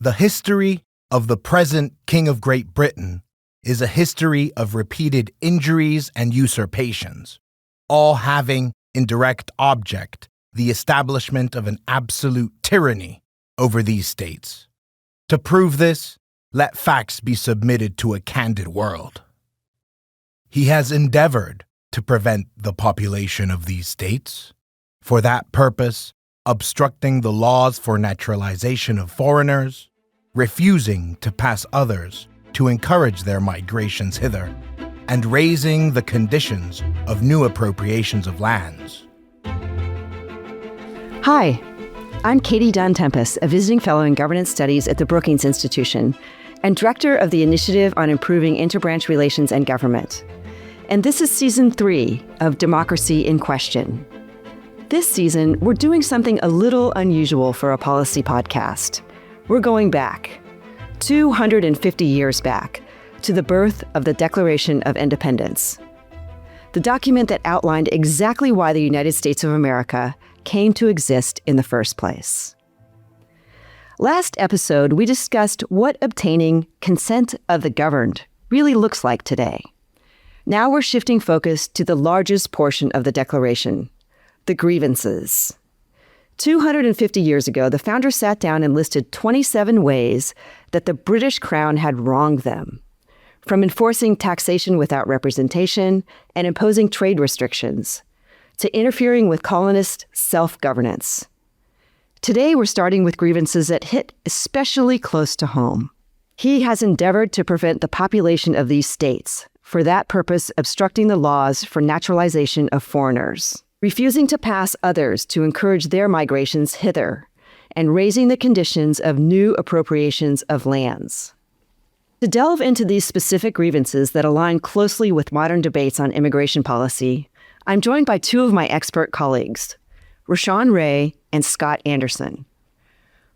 The history of the present King of Great Britain is a history of repeated injuries and usurpations, all having in direct object the establishment of an absolute tyranny over these states. To prove this, let facts be submitted to a candid world. He has endeavored to prevent the population of these states, for that purpose obstructing the laws for naturalization of foreigners, refusing to pass others to encourage their migrations hither, and raising the conditions of new appropriations of lands. Hi, I'm Katie Dunn Tenpas, a visiting fellow in governance studies at the Brookings Institution and director of the Initiative on Improving Interbranch Relations and Government. And this is Season 3 of Democracy in Question. This season, we're doing something a little unusual for a policy podcast. We're going back, 250 years back, to the birth of the Declaration of Independence, the document that outlined exactly why the United States of America came to exist in the first place. Last episode, we discussed what obtaining consent of the governed really looks like today. Now we're shifting focus to the largest portion of the Declaration, the grievances. 250 years ago, the founders sat down and listed 27 ways that the British Crown had wronged them, from enforcing taxation without representation and imposing trade restrictions, to interfering with colonist self-governance. Today, we're starting with grievances that hit especially close to home. He has endeavored to prevent the population of these states, for that purpose obstructing the laws for naturalization of foreigners, refusing to pass others to encourage their migrations hither, and raising the conditions of new appropriations of lands. To delve into these specific grievances that align closely with modern debates on immigration policy, I'm joined by two of my expert colleagues, Rashawn Ray and Scott Anderson.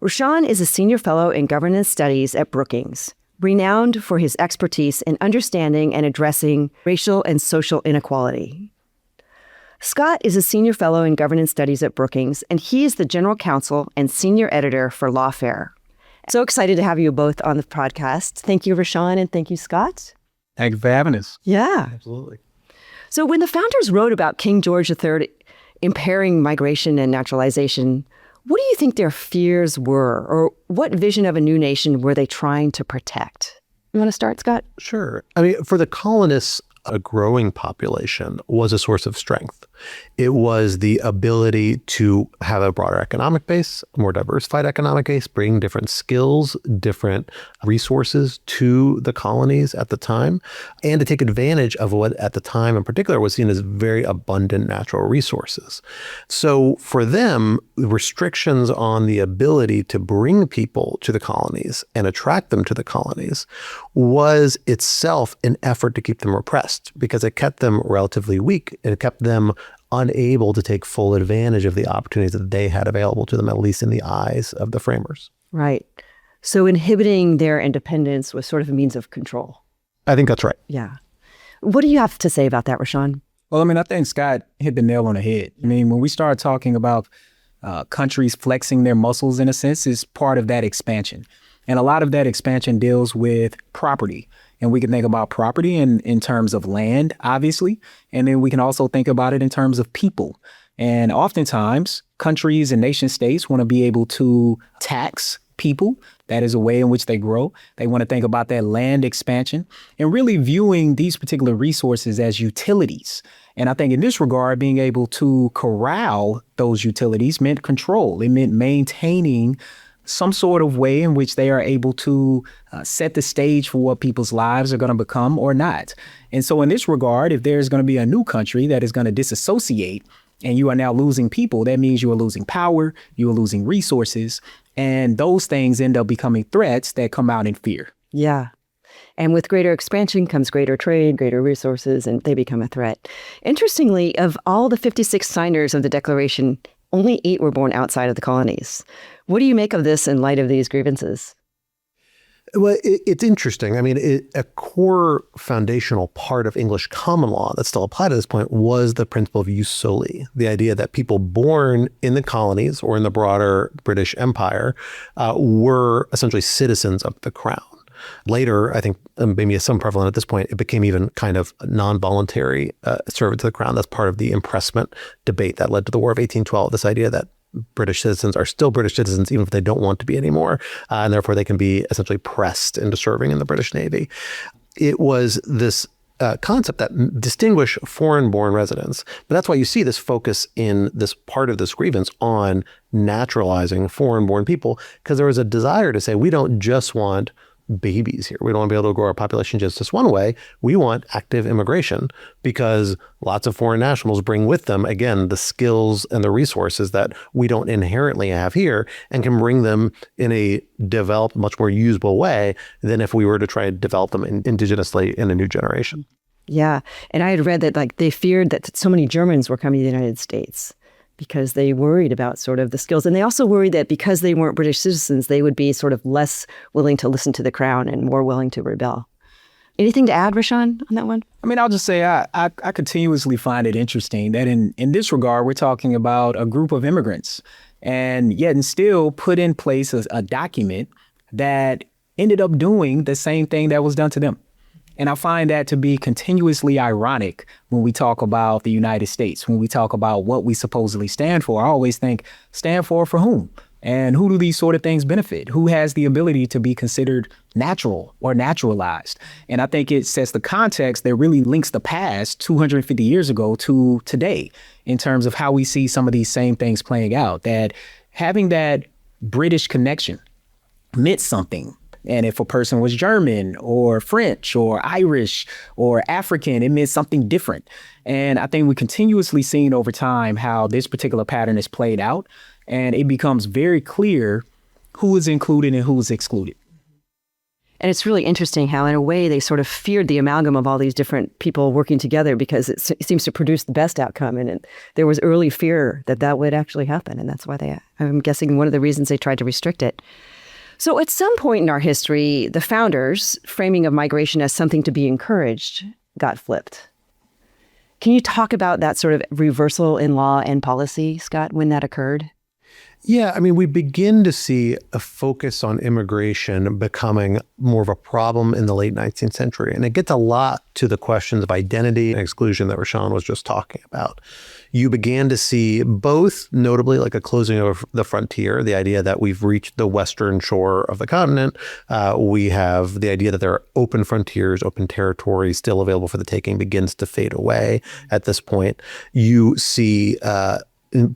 Rashawn is a senior fellow in governance studies at Brookings, renowned for his expertise in understanding and addressing racial and social inequality. Scott is a senior fellow in governance studies at Brookings, and he is the general counsel and senior editor for Lawfare. So excited to have you both on the podcast. Thank you, Rashawn, and thank you, Scott. Thank you for having us. Yeah. Absolutely. So when the founders wrote about King George III impairing migration and naturalization, what do you think their fears were, or what vision of a new nation were they trying to protect? You want to start, Scott? Sure. I mean, for the colonists, a growing population was a source of strength. It was the ability to have a broader economic base, a more diversified economic base, bring different skills, different resources to the colonies at the time, and to take advantage of what at the time in particular was seen as very abundant natural resources. So for them, restrictions on the ability to bring people to the colonies and attract them to the colonies was itself an effort to keep them repressed, because it kept them relatively weak. It kept them unable to take full advantage of the opportunities that they had available to them, at least in the eyes of the framers. Right. So inhibiting their independence was sort of a means of control. I think that's right. Yeah. What do you have to say about that, Rashawn? Well, I mean, I think Scott hit the nail on the head. I mean, when we start talking about countries flexing their muscles, in a sense, is part of that expansion. And a lot of that expansion deals with property. And we can think about property in terms of land, obviously. And then we can also think about it in terms of people. And oftentimes, countries and nation states want to be able to tax people. That is a way in which they grow. They want to think about that land expansion and really viewing these particular resources as utilities. And I think in this regard, being able to corral those utilities meant control. It meant maintaining some sort of way in which they are able to set the stage for what people's lives are going to become or not. And so in this regard, if there's going to be a new country that is going to disassociate and you are now losing people, that means you are losing power, you are losing resources, and those things end up becoming threats that come out in fear. Yeah. And with greater expansion comes greater trade, greater resources, and they become a threat. Interestingly, of all the 56 signers of the Declaration, only 8 were born outside of the colonies. What do you make of this in light of these grievances? Well, it's interesting. I mean, a core foundational part of English common law that still applied at this point was the principle of jus soli, the idea that people born in the colonies or in the broader British Empire were essentially citizens of the crown. Later, I think maybe some prevalent at this point, it became even kind of non-voluntary service to the crown. That's part of the impressment debate that led to the War of 1812, this idea that British citizens are still British citizens even if they don't want to be anymore, and therefore they can be essentially pressed into serving in the British Navy. It was this concept that distinguished foreign-born residents. But that's why you see this focus in this part of this grievance on naturalizing foreign-born people, because there was a desire to say we don't just want babies here. We don't want to be able to grow our population just this one way. We want active immigration because lots of foreign nationals bring with them, again, the skills and the resources that we don't inherently have here and can bring them in a developed, much more usable way than if we were to try to develop them indigenously in a new generation. Yeah. And I had read that they feared that so many Germans were coming to the United States because they worried about sort of the skills. And they also worried that because they weren't British citizens, they would be sort of less willing to listen to the crown and more willing to rebel. Anything to add, Rashawn, on that one? I mean, I'll just say I continuously find it interesting that in this regard, we're talking about a group of immigrants and yet and still put in place a document that ended up doing the same thing that was done to them. And I find that to be continuously ironic when we talk about the United States, when we talk about what we supposedly stand for. I always think, stand for whom? And who do these sort of things benefit? Who has the ability to be considered natural or naturalized? And I think it sets the context that really links the past 250 years ago to today in terms of how we see some of these same things playing out, that having that British connection meant something. And if a person was German or French or Irish or African, it meant something different. And I think we continuously seen over time how this particular pattern is played out. And it becomes very clear who is included and who is excluded. And it's really interesting how, in a way, they sort of feared the amalgam of all these different people working together because it seems to produce the best outcome. And there was early fear that would actually happen. And that's why I'm guessing one of the reasons they tried to restrict it. So at some point in our history, the founders' framing of migration as something to be encouraged got flipped. Can you talk about that sort of reversal in law and policy, Scott, when that occurred? Yeah, I mean, we begin to see a focus on immigration becoming more of a problem in the late 19th century. And it gets a lot to the questions of identity and exclusion that Rashawn was just talking about. You began to see both, notably, like a closing of the frontier, the idea that we've reached the western shore of the continent. We have the idea that there are open frontiers, open territories still available for the taking begins to fade away at this point. You see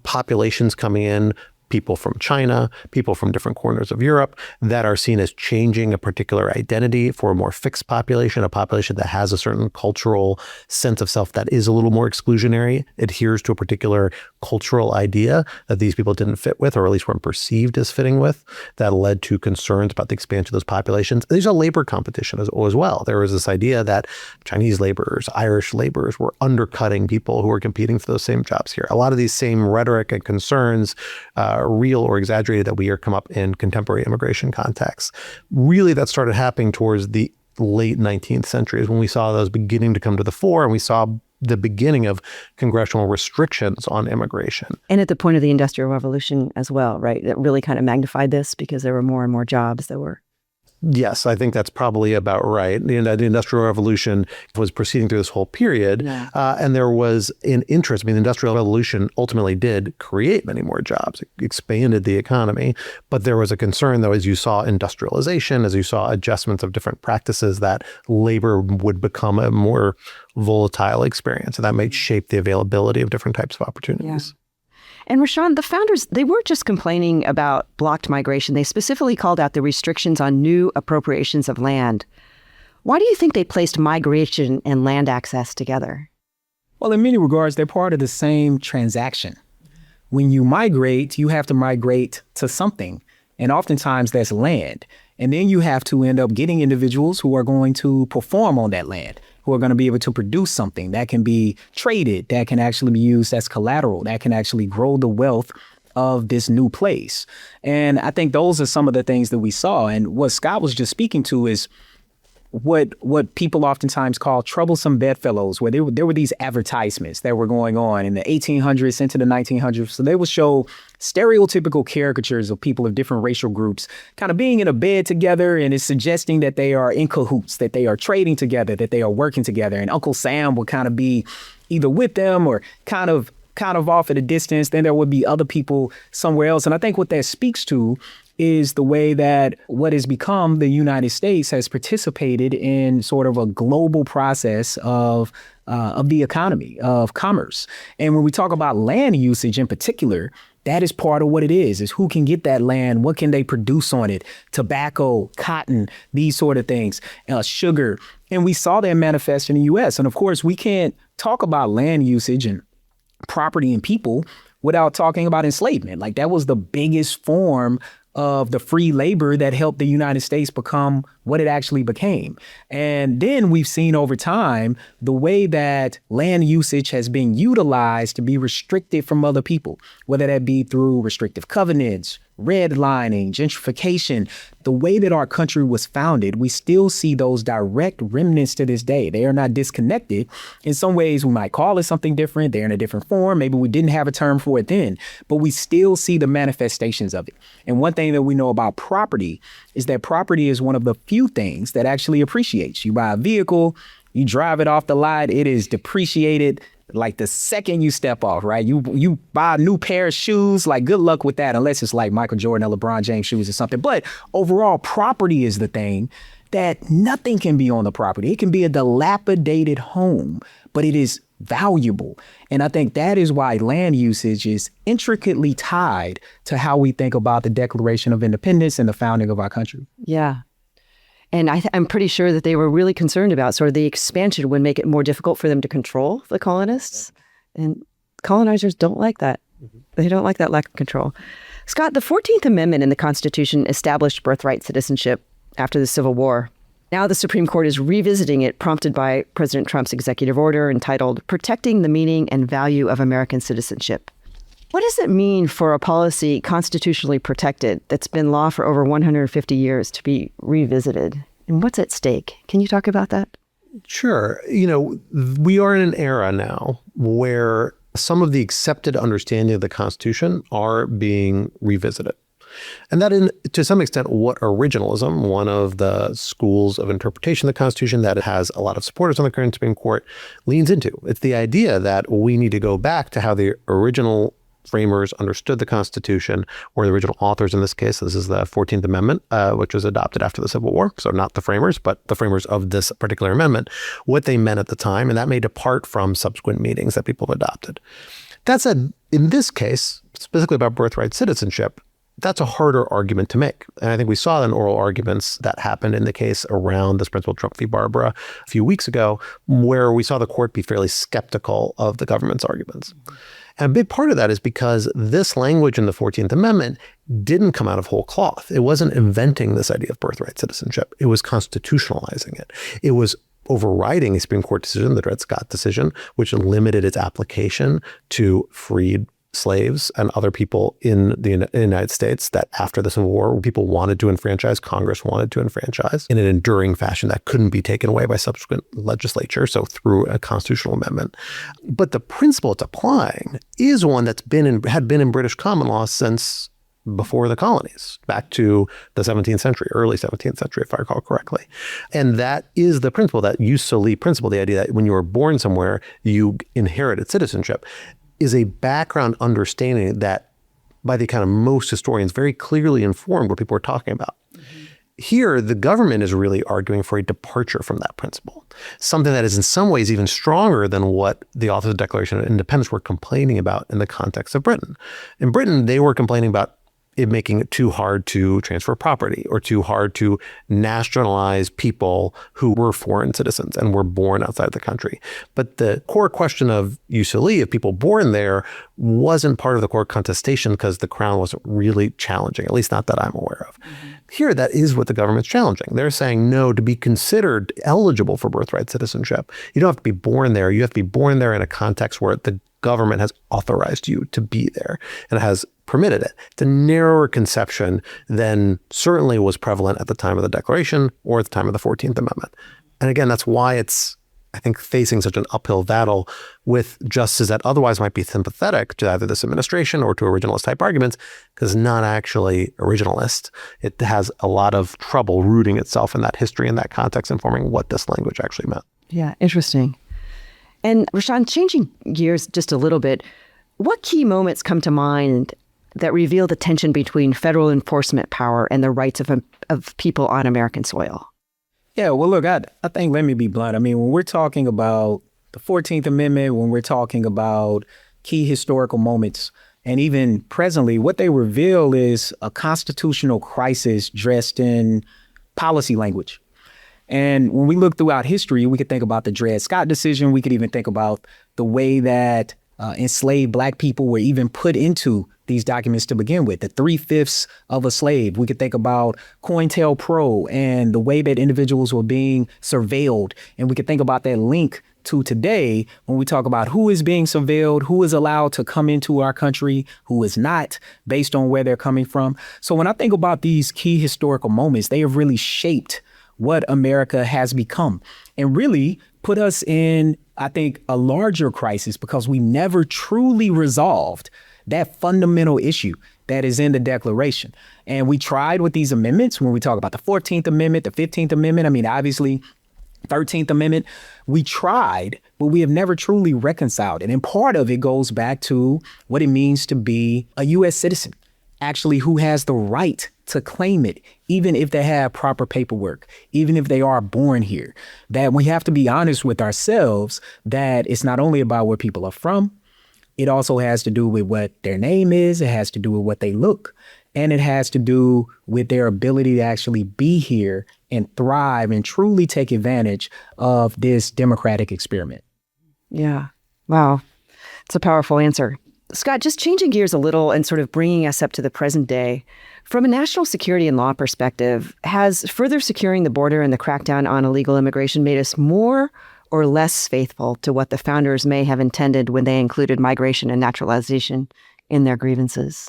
populations coming in, people from China, people from different corners of Europe that are seen as changing a particular identity for a more fixed population, a population that has a certain cultural sense of self that is a little more exclusionary, adheres to a particular cultural idea that these people didn't fit with, or at least weren't perceived as fitting with, that led to concerns about the expansion of those populations. There's a labor competition as well. There was this idea that Chinese laborers, Irish laborers were undercutting people who were competing for those same jobs here. A lot of these same rhetoric and concerns, real or exaggerated, that we hear come up in contemporary immigration contexts. Really, that started happening towards the late 19th century is when we saw those beginning to come to the fore, and we saw the beginning of congressional restrictions on immigration. And at the point of the Industrial Revolution as well, right? That really kind of magnified this because there were more and more jobs that were... Yes, I think that's probably about right. The Industrial Revolution was proceeding through this whole period, and there was an interest. I mean, the Industrial Revolution ultimately did create many more jobs. It expanded the economy, but there was a concern, though, as you saw industrialization, as you saw adjustments of different practices, that labor would become a more volatile experience, and that might shape the availability of different types of opportunities. Yeah. And Rashawn, the founders, they weren't just complaining about blocked migration. They specifically called out the restrictions on new appropriations of land. Why do you think they placed migration and land access together? Well, in many regards, they're part of the same transaction. When you migrate, you have to migrate to something. And oftentimes that's land. And then you have to end up getting individuals who are going to perform on that land, who are going to be able to produce something that can be traded, that can actually be used as collateral, that can actually grow the wealth of this new place. And I think those are some of the things that we saw. And what Scott was just speaking to is what people oftentimes call troublesome bedfellows, where there were these advertisements that were going on in the 1800s into the 1900s. So they would show stereotypical caricatures of people of different racial groups kind of being in a bed together, and it's suggesting that they are in cahoots, that they are trading together, that they are working together. And Uncle Sam would kind of be either with them or kind of off at a distance. Then there would be other people somewhere else. And I think what that speaks to is the way that what has become the United States has participated in sort of a global process of the economy, of commerce. And when we talk about land usage in particular, that is part of what it is who can get that land, what can they produce on it, tobacco, cotton, these sort of things, sugar. And we saw that manifest in the U.S. And of course, we can't talk about land usage and property and people without talking about enslavement. Like, that was the biggest form of the free labor that helped the United States become what it actually became. And then we've seen over time the way that land usage has been utilized to be restricted from other people, whether that be through restrictive covenants, redlining, gentrification. The way that our country was founded, we still see those direct remnants to this day. They are not disconnected. In some ways, we might call it something different. They're in a different form. Maybe we didn't have a term for it then, but we still see the manifestations of it. And one thing that we know about property is that property is one of the few things that actually appreciates. You buy a vehicle, you drive it off the lot, it is depreciated like the second you step off, right? You buy a new pair of shoes, like good luck with that, unless it's like Michael Jordan or LeBron James shoes or something. But overall, property is the thing that nothing can be on the property. It can be a dilapidated home, but it is valuable. And I think that is why land usage is intricately tied to how we think about the Declaration of Independence and the founding of our country. Yeah. And I'm pretty sure that they were really concerned about sort of the expansion would make it more difficult for them to control the colonists. And colonizers don't like that. They don't like that lack of control. Scott, the 14th Amendment in the Constitution established birthright citizenship after the Civil War. Now the Supreme Court is revisiting it, prompted by President Trump's executive order entitled Protecting the Meaning and Value of American Citizenship. What does it mean for a policy constitutionally protected that's been law for over 150 years to be revisited? And what's at stake? Can you talk about that? Sure. We are in an era now where some of the accepted understanding of the Constitution are being revisited. And that, to some extent, what originalism, one of the schools of interpretation of the Constitution that has a lot of supporters on the current Supreme Court, leans into. It's the idea that we need to go back to how the original framers understood the Constitution, or the original authors in this case. This is the 14th Amendment, which was adopted after the Civil War. So not the framers, but the framers of this particular amendment, what they meant at the time. And that may depart from subsequent meanings that people have adopted. That said, in this case, specifically about birthright citizenship, that's a harder argument to make. And I think we saw in oral arguments that happened in the case around this principle Trump v. Barbara a few weeks ago, where we saw the court be fairly skeptical of the government's arguments. And a big part of that is because this language in the 14th Amendment didn't come out of whole cloth. It wasn't inventing this idea of birthright citizenship. It was constitutionalizing it. It was overriding a Supreme Court decision, the Dred Scott decision, which limited its application to freed slaves and other people in the United States that after the Civil War, people wanted to enfranchise, Congress wanted to enfranchise in an enduring fashion that couldn't be taken away by subsequent legislature, so through a constitutional amendment. But the principle it's applying is one that's had been in British common law since before the colonies, back to the 17th century, early 17th century, if I recall correctly. And that is the principle, that jus soli principle, the idea that when you were born somewhere, you inherited citizenship, is a background understanding that by the kind of most historians very clearly informed what people are talking about. Mm-hmm. Here, the government is really arguing for a departure from that principle, something that is in some ways even stronger than what the authors of the Declaration of Independence were complaining about in the context of Britain. In Britain, they were complaining about it making it too hard to transfer property or too hard to nationalize people who were foreign citizens and were born outside the country. But the core question of jus soli, of people born there, wasn't part of the court contestation because the Crown wasn't really challenging, at least not that I'm aware of. Mm-hmm. Here, that is what the government's challenging. They're saying, no, to be considered eligible for birthright citizenship, you don't have to be born there. You have to be born there in a context where the government has authorized you to be there and has permitted it. It's a narrower conception than certainly was prevalent at the time of the Declaration or at the time of the 14th Amendment. And again, that's why it's, I think, facing such an uphill battle with justices that otherwise might be sympathetic to either this administration or to originalist type arguments, because it's not actually originalist. It has a lot of trouble rooting itself in that history and that context, informing what this language actually meant. Yeah, interesting. And Rashawn, changing gears just a little bit, what key moments come to mind that reveal the tension between federal enforcement power and the rights of people on American soil? Yeah, well, look, I think, let me be blunt. I mean, when we're talking about the 14th Amendment, when we're talking about key historical moments, and even presently, what they reveal is a constitutional crisis dressed in policy language. And when we look throughout history, we could think about the Dred Scott decision. We could even think about the way that enslaved Black people were even put into these documents to begin with, the 3/5 of a slave. We could think about COINTELPRO and the way that individuals were being surveilled. And we could think about that link to today when we talk about who is being surveilled, who is allowed to come into our country, who is not, based on where they're coming from. So when I think about these key historical moments, they have really shaped what America has become and really put us in, I think, a larger crisis because we never truly resolved that fundamental issue that is in the Declaration. And we tried with these amendments when we talk about the 14th Amendment, the 15th Amendment, I mean, obviously, 13th Amendment, we tried, but we have never truly reconciled it. And part of it goes back to what it means to be a U.S. citizen, actually who has the right to claim it, even if they have proper paperwork, even if they are born here. That we have to be honest with ourselves that it's not only about where people are from, it also has to do with what their name is, it has to do with what they look, and it has to do with their ability to actually be here and thrive and truly take advantage of this democratic experiment. Yeah. Wow. It's a powerful answer. Scott, just changing gears a little and sort of bringing us up to the present day, from a national security and law perspective, has further securing the border and the crackdown on illegal immigration made us more or less faithful to what the founders may have intended when they included migration and naturalization in their grievances?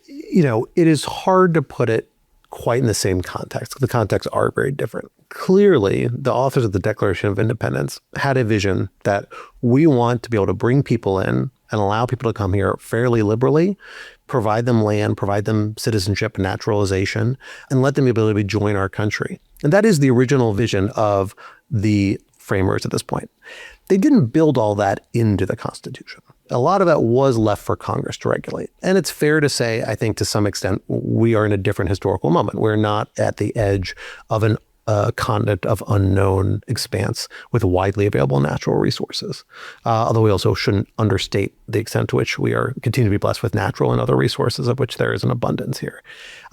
You know, it is hard to put it quite in the same context. The contexts are very different. Clearly, the authors of the Declaration of Independence had a vision that we want to be able to bring people in and allow people to come here fairly liberally, provide them land, provide them citizenship and naturalization, and let them be able to join our country. And that is the original vision of the framers at this point. They didn't build all that into the Constitution. A lot of that was left for Congress to regulate. And it's fair to say, I think to some extent, we are in a different historical moment. We're not at the edge of an continent of unknown expanse with widely available natural resources. Although we also shouldn't understate the extent to which we are continue to be blessed with natural and other resources of which there is an abundance here.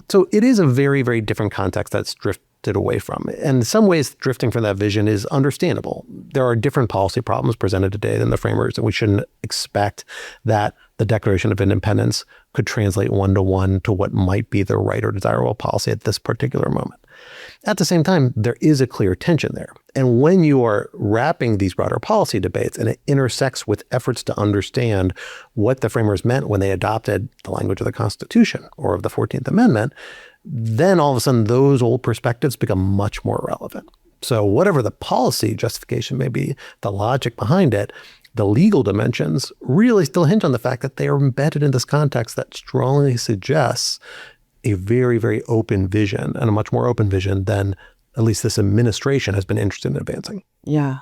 So it is a very, very different context that's drifted away from. And in some ways, drifting from that vision is understandable. There are different policy problems presented today than the framers, and we shouldn't expect that the Declaration of Independence could translate one-to-one to what might be the right or desirable policy at this particular moment. At the same time, there is a clear tension there. And when you are wrapping these broader policy debates and it intersects with efforts to understand what the framers meant when they adopted the language of the Constitution or of the 14th Amendment, then all of a sudden those old perspectives become much more relevant. So whatever the policy justification may be, the logic behind it, the legal dimensions really still hinge on the fact that they are embedded in this context that strongly suggests a very, very open vision, and a much more open vision than at least this administration has been interested in advancing. Yeah.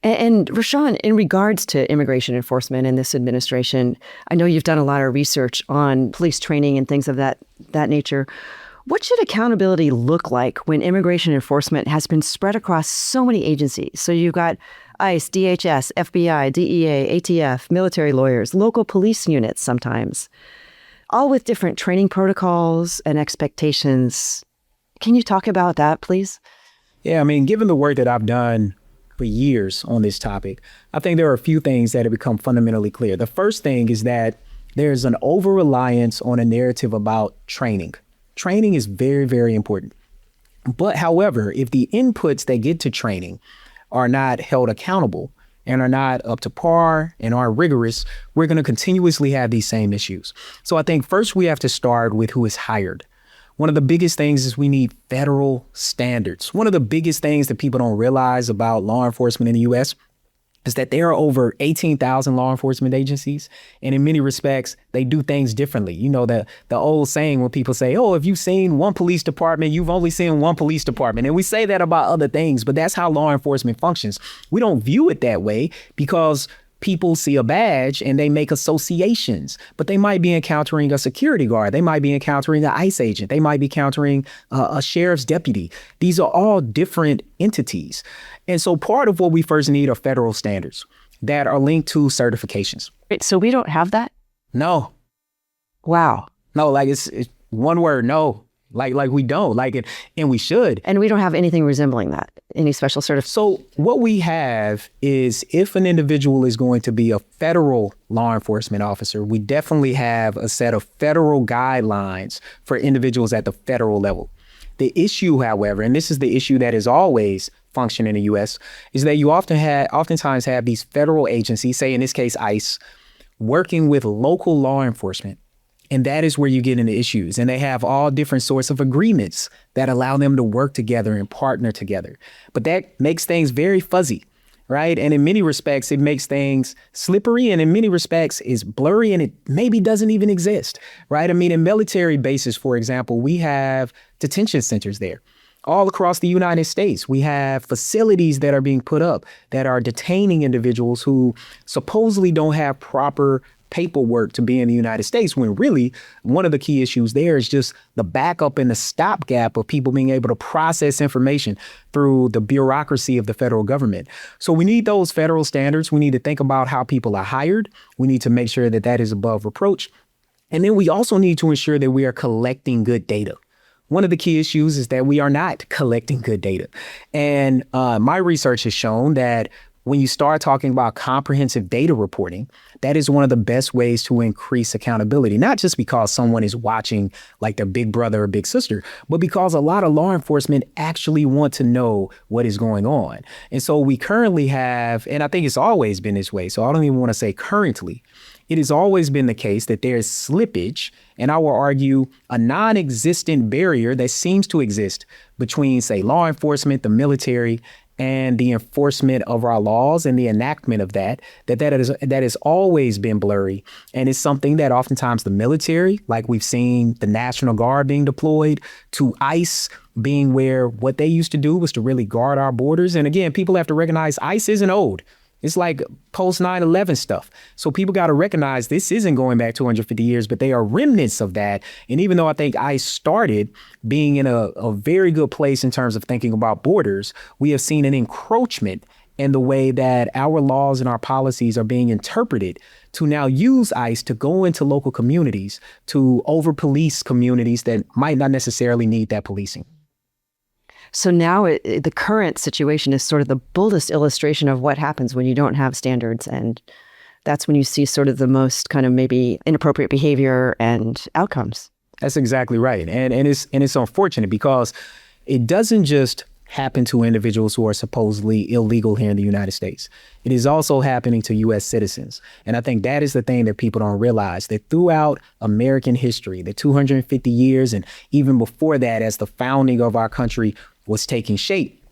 And Rashawn, in regards to immigration enforcement in this administration, I know you've done a lot of research on police training and things of that nature. What should accountability look like when immigration enforcement has been spread across so many agencies? So you've got ICE, DHS, FBI, DEA, ATF, military lawyers, local police units sometimes, all with different training protocols and expectations. Can you talk about that, please? Yeah, I mean, given the work that I've done for years on this topic, I think there are a few things that have become fundamentally clear. The first thing is that there's an over-reliance on a narrative about training. Training is very, very important. But however, if the inputs that get to training are not held accountable, and are not up to par and aren't rigorous, we're going to continuously have these same issues. So I think first we have to start with who is hired. One of the biggest things is we need federal standards. One of the biggest things that people don't realize about law enforcement in the U.S. is that there are over 18,000 law enforcement agencies. And in many respects, they do things differently. You know, the old saying when people say, oh, if you've seen one police department, you've only seen one police department. And we say that about other things, but that's how law enforcement functions. We don't view it that way because people see a badge and they make associations, but they might be encountering a security guard. They might be encountering an ICE agent. They might be encountering a sheriff's deputy. These are all different entities. And so part of what we first need are federal standards that are linked to certifications. Wait, so we don't have that? No. Wow. No, like it's one word, no. Like we don't, like it, and we should. And we don't have anything resembling that, any special So what we have is if an individual is going to be a federal law enforcement officer, we definitely have a set of federal guidelines for individuals at the federal level. The issue, however, and this is the issue that is always functioning in the U.S., is that you oftentimes have these federal agencies, say in this case ICE, working with local law enforcement. And that is where you get into issues. And they have all different sorts of agreements that allow them to work together and partner together. But that makes things very fuzzy, right? And in many respects, it makes things slippery. And in many respects, is blurry and it maybe doesn't even exist, right? I mean, in military bases, for example, we have detention centers there. All across the United States, we have facilities that are being put up that are detaining individuals who supposedly don't have proper paperwork to be in the United States, when really one of the key issues there is just the backup and the stopgap of people being able to process information through the bureaucracy of the federal government. So we need those federal standards. We need to think about how people are hired. We need to make sure that that is above reproach. And then we also need to ensure that we are collecting good data. One of the key issues is that we are not collecting good data. And my research has shown that when you start talking about comprehensive data reporting, that is one of the best ways to increase accountability, not just because someone is watching like their big brother or big sister, but because a lot of law enforcement actually want to know what is going on. And so we currently have, and I think it's always been this way, so I don't even want to say currently, it has always been the case that there's slippage, and I will argue a non-existent barrier that seems to exist between, say, law enforcement, the military, and the enforcement of our laws and the enactment of that has always been blurry. And it's something that oftentimes the military, like we've seen the National Guard being deployed, to ICE being where what they used to do was to really guard our borders. And again, people have to recognize ICE isn't old. It's like post 9/11 stuff. So people got to recognize this isn't going back 250 years, but they are remnants of that. And even though I think ICE started being in a very good place in terms of thinking about borders, we have seen an encroachment in the way that our laws and our policies are being interpreted to now use ICE to go into local communities, to over-police communities that might not necessarily need that policing. So now the current situation is sort of the boldest illustration of what happens when you don't have standards. And that's when you see sort of the most kind of maybe inappropriate behavior and outcomes. That's exactly right. And it's unfortunate because it doesn't just happen to individuals who are supposedly illegal here in the United States. It is also happening to U.S. citizens. And I think that is the thing that people don't realize, that throughout American history, the 250 years and even before that, as the founding of our country was taking shape,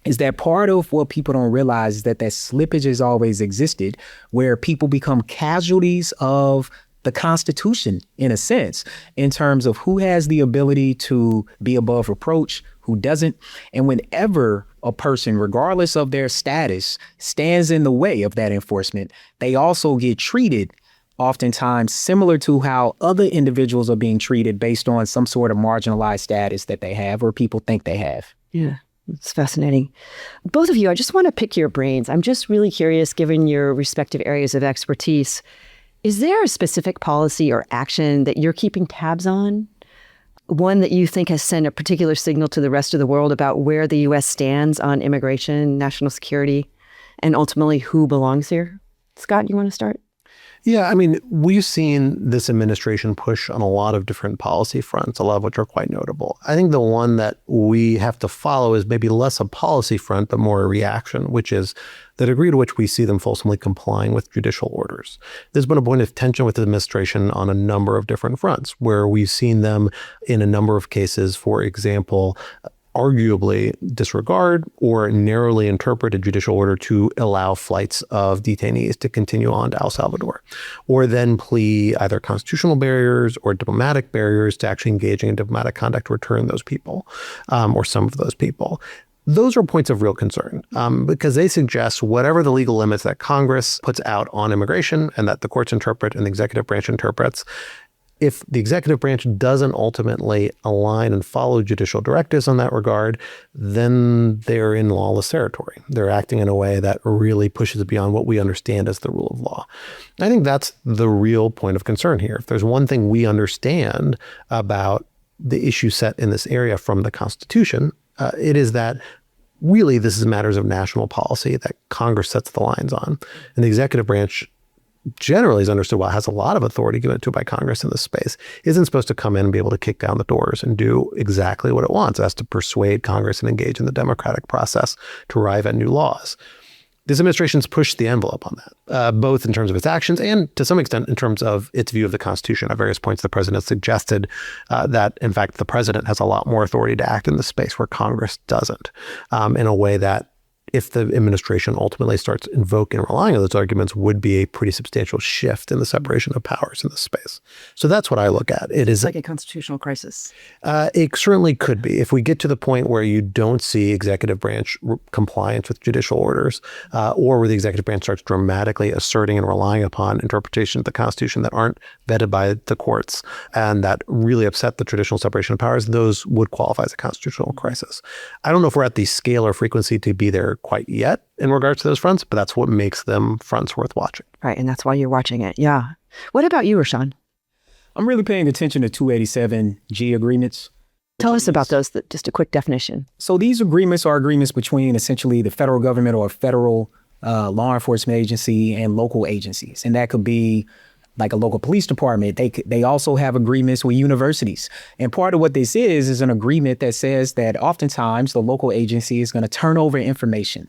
is that part of what people don't realize is that slippage has always existed, where people become casualties of the Constitution, in a sense, in terms of who has the ability to be above reproach, who doesn't. And whenever a person, regardless of their status, stands in the way of that enforcement, they also get treated oftentimes similar to how other individuals are being treated based on some sort of marginalized status that they have or people think they have. Yeah, it's fascinating. Both of you, I just want to pick your brains. I'm just really curious, given your respective areas of expertise, is there a specific policy or action that you're keeping tabs on? One that you think has sent a particular signal to the rest of the world about where the U.S. stands on immigration, national security, and ultimately who belongs here? Scott, you want to start? Yeah, I mean, we've seen this administration push on a lot of different policy fronts, a lot of which are quite notable. I think the one that we have to follow is maybe less a policy front, but more a reaction, which is the degree to which we see them fulsomely complying with judicial orders. There's been a point of tension with the administration on a number of different fronts, where we've seen them in a number of cases, for example, arguably disregard or narrowly interpret a judicial order to allow flights of detainees to continue on to El Salvador, or then plea either constitutional barriers or diplomatic barriers to actually engaging in diplomatic conduct to return those people, or some of those people. Those are points of real concern because they suggest whatever the legal limits that Congress puts out on immigration and that the courts interpret and the executive branch interprets, if the executive branch doesn't ultimately align and follow judicial directives on that regard, then they're in lawless territory. They're acting in a way that really pushes beyond what we understand as the rule of law. I think that's the real point of concern here. If there's one thing we understand about the issue set in this area from the Constitution, it is that really this is matters of national policy that Congress sets the lines on. And the executive branch generally is understood, while it has a lot of authority given to it by Congress in this space, isn't supposed to come in and be able to kick down the doors and do exactly what it wants. It has to persuade Congress and engage in the democratic process to arrive at new laws. This administration's pushed the envelope on that, both in terms of its actions and to some extent in terms of its view of the Constitution. At various points, the president suggested that, in fact, the president has a lot more authority to act in the space where Congress doesn't, in a way that, if the administration ultimately starts invoking and relying on those arguments, would be a pretty substantial shift in the separation of powers in this space. So that's what I look at. It is like a constitutional crisis. It certainly could be. If we get to the point where you don't see executive branch compliance with judicial orders, or where the executive branch starts dramatically asserting and relying upon interpretations of the Constitution that aren't vetted by the courts and that really upset the traditional separation of powers, those would qualify as a constitutional crisis. I don't know if we're at the scale or frequency to be there quite yet in regards to those fronts, but that's what makes them fronts worth watching. Right, and that's why you're watching it. Yeah. What about you, Rashawn? I'm really paying attention to 287G agreements. Tell us about those, just a quick definition. So these agreements are agreements between essentially the federal government or federal law enforcement agency and local agencies. And that could be like a local police department. They also have agreements with universities. And part of what this is an agreement that says that oftentimes the local agency is going to turn over information.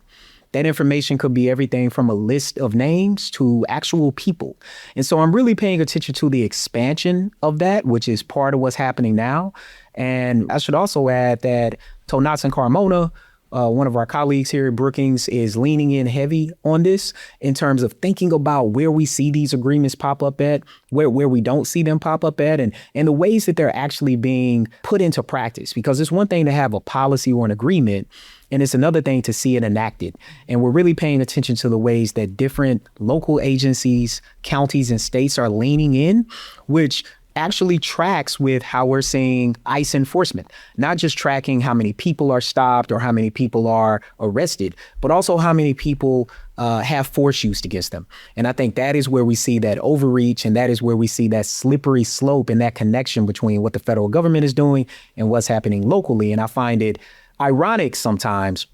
That information could be everything from a list of names to actual people. And so I'm really paying attention to the expansion of that, which is part of what's happening now. And I should also add that Tonats and Carmona, one of our colleagues here at Brookings, is leaning in heavy on this in terms of thinking about where we see these agreements pop up at, where we don't see them pop up at, and the ways that they're actually being put into practice. Because it's one thing to have a policy or an agreement, and it's another thing to see it enacted. And we're really paying attention to the ways that different local agencies, counties, and states are leaning in, which actually tracks with how we're seeing ICE enforcement, not just tracking how many people are stopped or how many people are arrested, but also how many people have force used against them. And I think that is where we see that overreach, and that is where we see that slippery slope and that connection between what the federal government is doing and what's happening locally. And I find it ironic sometimes,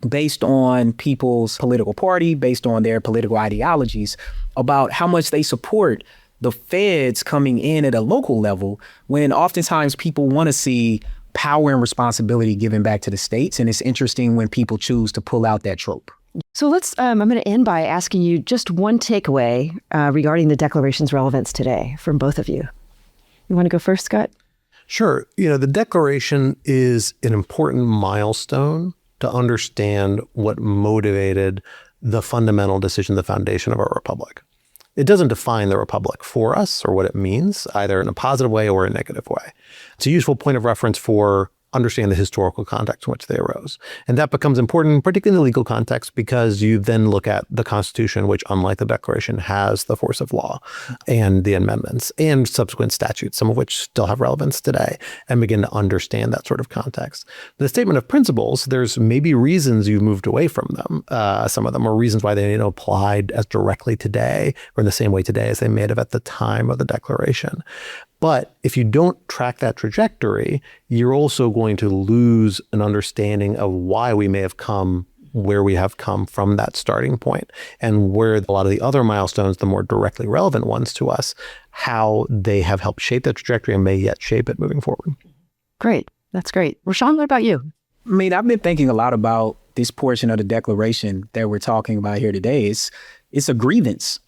based on people's political party, based on their political ideologies, about how much they support the feds coming in at a local level, when oftentimes people want to see power and responsibility given back to the states. And it's interesting when people choose to pull out that trope. So I'm going to end by asking you just one takeaway regarding the Declaration's relevance today from both of you. You want to go first, Scott? Sure. The Declaration is an important milestone to understand what motivated the fundamental decision, the foundation of our republic. It doesn't define the republic for us or what it means, either in a positive way or a negative way. It's a useful point of reference for understand the historical context in which they arose. And that becomes important, particularly in the legal context, because you then look at the Constitution, which, unlike the Declaration, has the force of law, and the amendments and subsequent statutes, some of which still have relevance today, and begin to understand that sort of context. The statement of principles, there's maybe reasons you've moved away from them. Some of them are reasons why they applied as directly today or in the same way today as they may have at the time of the Declaration. But if you don't track that trajectory, you're also going to lose an understanding of why we may have come where we have come from that starting point, and where a lot of the other milestones, the more directly relevant ones to us, how they have helped shape the trajectory and may yet shape it moving forward. Great. That's great. Rashawn, what about you? I mean, I've been thinking a lot about this portion of the Declaration that we're talking about here today. It's a grievance.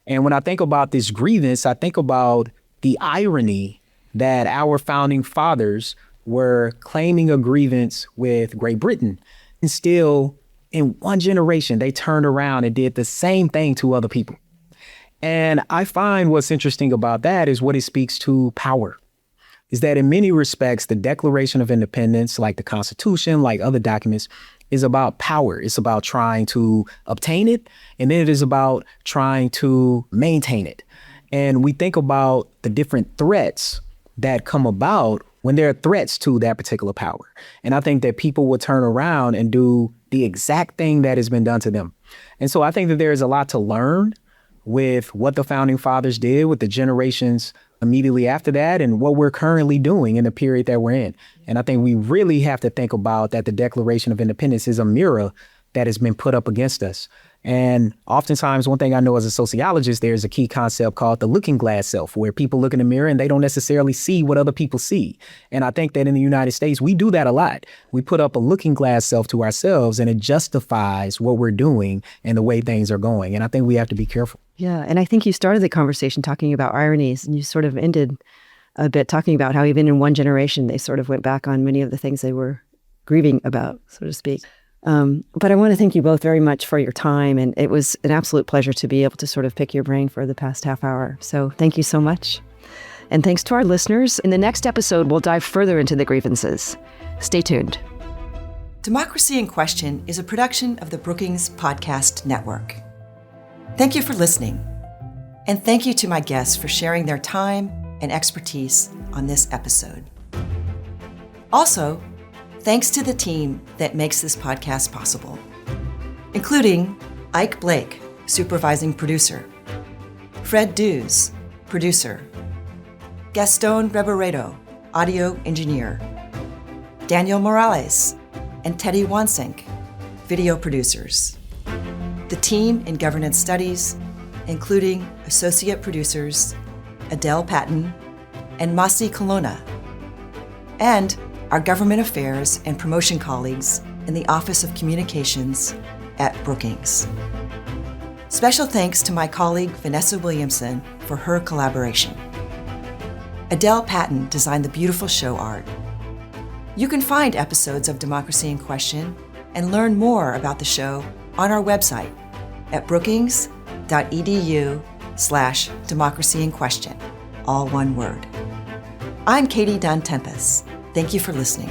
And when I think about this grievance, I think about the irony that our founding fathers were claiming a grievance with Great Britain. And still, in one generation, they turned around and did the same thing to other people. And I find what's interesting about that is what it speaks to power. Is that in many respects, the Declaration of Independence, like the Constitution, like other documents, is about power. It's about trying to obtain it, and then it is about trying to maintain it. And we think about the different threats that come about when there are threats to that particular power. And I think that people will turn around and do the exact thing that has been done to them. And so I think that there is a lot to learn with what the founding fathers did, with the generations immediately after that, and what we're currently doing in the period that we're in. And I think we really have to think about that the Declaration of Independence is a mirror that has been put up against us. And oftentimes, one thing I know as a sociologist, there's a key concept called the looking glass self, where people look in the mirror and they don't necessarily see what other people see. And I think that in the United States, we do that a lot. We put up a looking glass self to ourselves, and it justifies what we're doing and the way things are going. And I think we have to be careful. Yeah. And I think you started the conversation talking about ironies, and you sort of ended a bit talking about how even in one generation, they sort of went back on many of the things they were grieving about, so to speak. But I want to thank you both very much for your time. And it was an absolute pleasure to be able to sort of pick your brain for the past half hour. So thank you so much. And thanks to our listeners. In the next episode, we'll dive further into the grievances. Stay tuned. Democracy in Question is a production of the Brookings Podcast Network. Thank you for listening. And thank you to my guests for sharing their time and expertise on this episode. Also, thanks to the team that makes this podcast possible, including Ike Blake, supervising producer, Fred Dews, producer, Gaston Reboredo, audio engineer, Daniel Morales, and Teddy Wansink, video producers. The team in governance studies, including associate producers Adele Patton and Masi Colonna, and our government affairs and promotion colleagues in the Office of Communications at Brookings. Special thanks to my colleague Vanessa Williamson for her collaboration. Adele Patton designed the beautiful show art. You can find episodes of Democracy in Question and learn more about the show on our website at brookings.edu/democracyinquestion, all one word. I'm Katie Dunn Tenpas. Thank you for listening.